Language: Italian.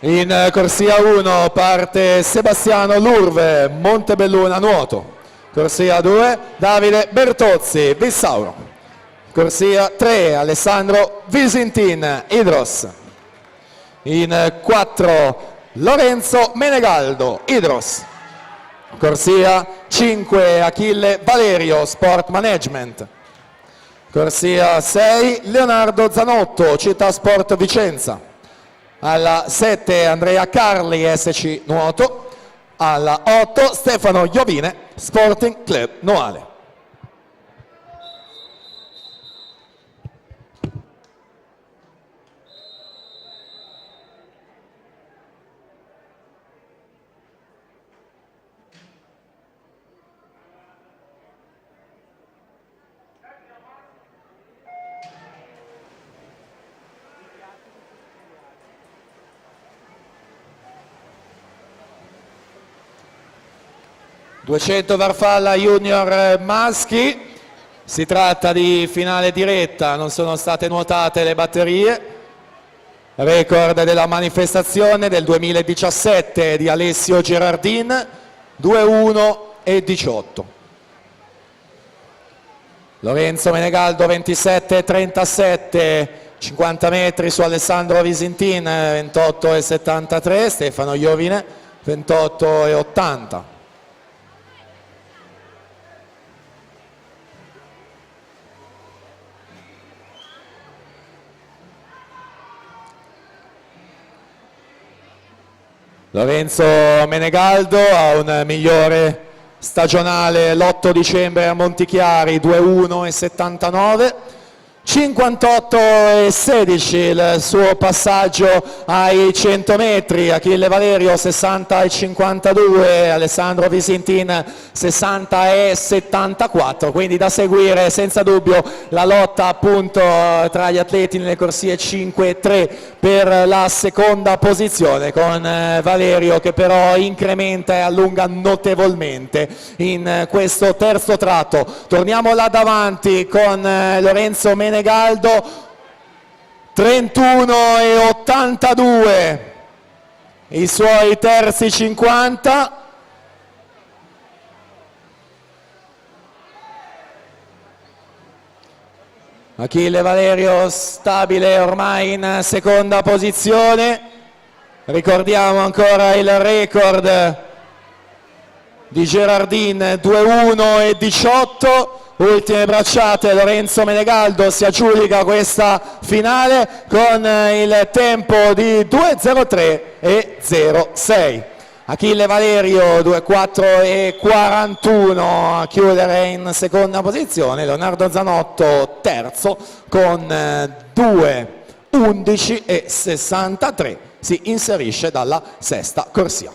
In corsia 1 parte Sebastiano Lurve, Montebelluna nuoto. Corsia 2 Davide Bertozzi, Vissauro. Corsia 3 Alessandro Visintin, Idros. In 4 Lorenzo Menegaldo, Idros. Corsia 5 Achille Valerio, Sport Management. Corsia 6 Leonardo Zanotto, Città Sport Vicenza. Alla 7 Andrea Carli, SC Nuoto. Alla 8 Stefano Iovine, Sporting Club Noale. ...200 Farfalla Junior maschi, si tratta di finale diretta, non sono state nuotate le batterie, record della manifestazione del 2017 di Alessio Gerardin, 2-1 e 18. Lorenzo Menegaldo 27-37, 50 metri su Alessandro Visintin 28 e 73, Stefano Iovine 28 e 80. Lorenzo Menegaldo ha un migliore stagionale l'8 dicembre a Montichiari, 2-1 e 79, 58 e 16 il suo passaggio ai 100 metri, Achille Valerio 60 e 52, Alessandro Visintin 60 e 74, quindi da seguire senza dubbio la lotta appunto tra gli atleti nelle corsie 5 e 3 per la seconda posizione, con Valerio che però incrementa e allunga notevolmente in questo terzo tratto. Torniamo là davanti con Lorenzo Menegaldo, 31 e 82 i suoi terzi 50. Achille Valerio stabile ormai in seconda posizione, ricordiamo ancora il record di Gerardin, 2-1 e 18, ultime bracciate, Lorenzo Menegaldo si aggiudica questa finale con il tempo di 2-0-3 e 0-6. Achille Valerio 2-4 e 41 a chiudere in seconda posizione, Leonardo Zanotto terzo con 2-11 e 63 si inserisce dalla sesta corsia.